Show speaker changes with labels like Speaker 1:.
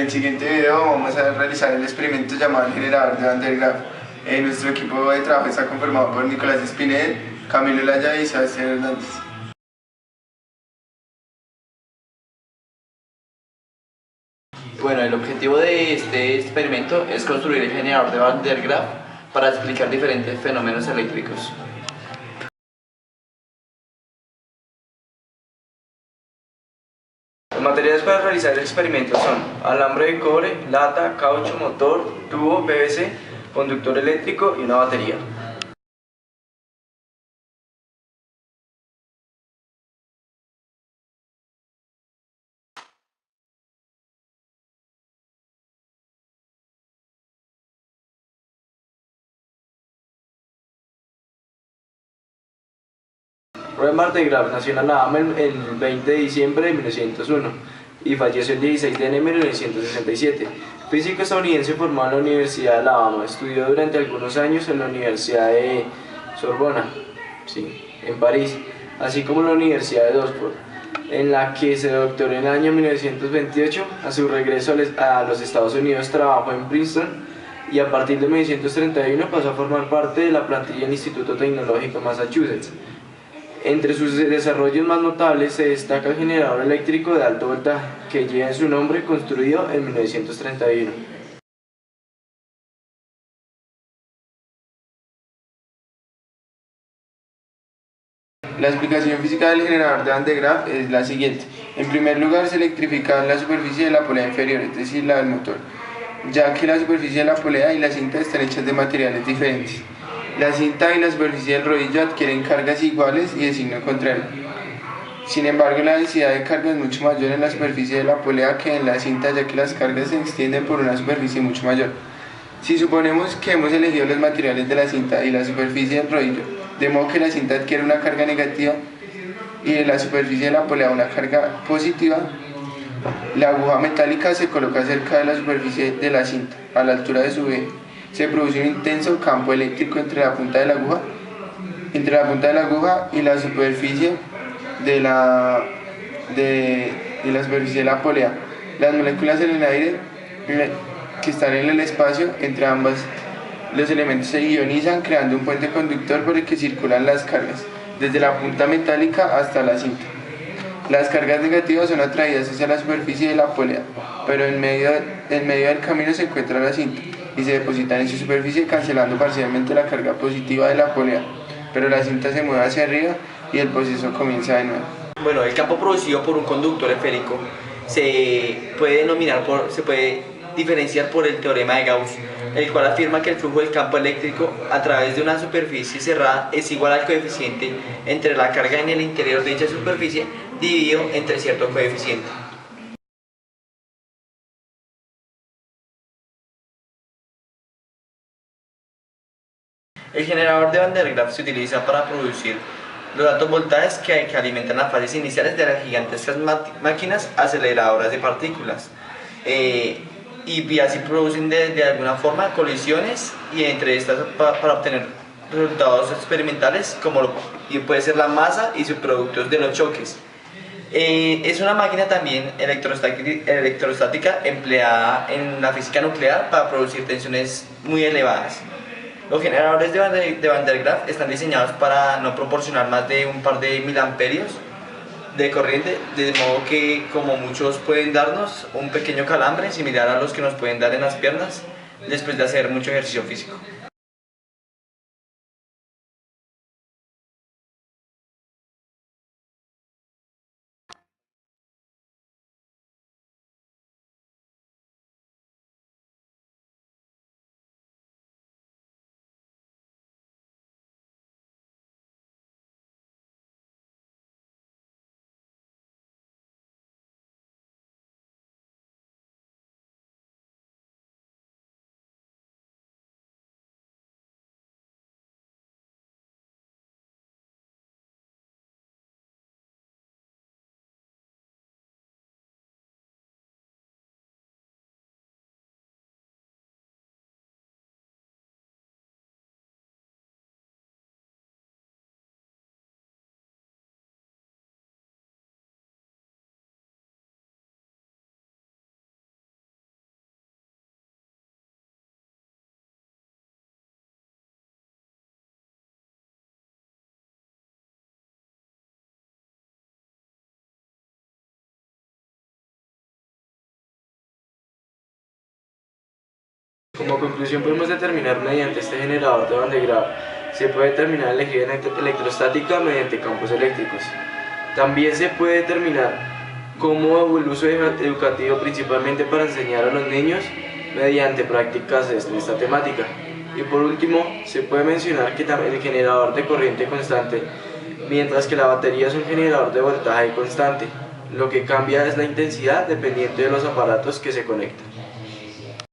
Speaker 1: el siguiente video vamos a realizar el experimento llamado el generador de Van der Graaf. Nuestro equipo de trabajo está conformado por Nicolás Espinel, Camilo Laya y Sebastián Hernández.
Speaker 2: Bueno, el objetivo de este experimento es construir el generador de Van der Graaf para explicar diferentes fenómenos eléctricos.
Speaker 3: Los materiales para realizar el experimento son alambre de cobre, lata, caucho, motor, tubo, PVC, conductor eléctrico y una batería. Roland Van der Graaf nació en Alabama el 20 de diciembre de 1901 y falleció el 16 de enero de 1967. Físico estadounidense formado en la Universidad de Alabama, estudió durante algunos años en la Universidad de Sorbona, en París, así como en la Universidad de Oxford, en la que se doctoró en el año 1928. A su regreso a los Estados Unidos trabajó en Princeton y a partir de 1931 pasó a formar parte de la plantilla del Instituto Tecnológico de Massachusetts. Entre sus desarrollos más notables se destaca el generador eléctrico de alto voltaje, que lleva su nombre, construido en 1931.
Speaker 1: La explicación física del generador de Van der Graaf es la siguiente. En primer lugar, se electrifica la superficie de la polea inferior, es decir, la del motor, ya que la superficie de la polea y la cinta están hechas de materiales diferentes. La cinta y la superficie del rodillo adquieren cargas iguales y de signo contrario. Sin embargo, la densidad de carga es mucho mayor en la superficie de la polea que en la cinta, ya que las cargas se extienden por una superficie mucho mayor. Si suponemos que hemos elegido los materiales de la cinta y la superficie del rodillo, de modo que la cinta adquiere una carga negativa y en la superficie de la polea una carga positiva, la aguja metálica se coloca cerca de la superficie de la cinta, a la altura de su eje. Se produce un intenso campo eléctrico entre la punta de la aguja y la superficie de la superficie de la polea. Las moléculas en el aire que están en el espacio entre ambas los elementos se ionizan, creando un puente conductor por el que circulan las cargas desde la punta metálica hasta la cinta. Las cargas negativas son atraídas hacia la superficie de la polea, pero en medio del camino se encuentra la cinta y se depositan en su superficie, cancelando parcialmente la carga positiva de la polea, pero la cinta se mueve hacia arriba y el proceso comienza de nuevo.
Speaker 3: Bueno, el campo producido por un conductor esférico se puede diferenciar por el teorema de Gauss, el cual afirma que el flujo del campo eléctrico a través de una superficie cerrada es igual al coeficiente entre la carga en el interior de dicha superficie dividido entre cierto coeficiente. El generador de Van der Graaf se utiliza para producir los altos voltajes que alimentan las fases iniciales de las gigantescas máquinas aceleradoras de partículas. Y así producen de alguna forma colisiones y entre estas para obtener resultados experimentales como puede ser la masa y subproductos de los choques. Es una máquina también electrostática empleada en la física nuclear para producir tensiones muy elevadas. Los generadores de Van der Graaf están diseñados para no proporcionar más de un par de miliamperios de corriente, de modo que, como muchos, pueden darnos un pequeño calambre similar a los que nos pueden dar en las piernas después de hacer mucho ejercicio físico.
Speaker 4: Como conclusión podemos determinar mediante este generador de Van de Graaff se puede determinar la energía electrostática mediante campos eléctricos. También se puede determinar cómo el uso educativo principalmente para enseñar a los niños mediante prácticas de esta temática. Y por último, se puede mencionar que también el generador de corriente constante, mientras que la batería es un generador de voltaje constante. Lo que cambia es la intensidad dependiendo de los aparatos que se conectan.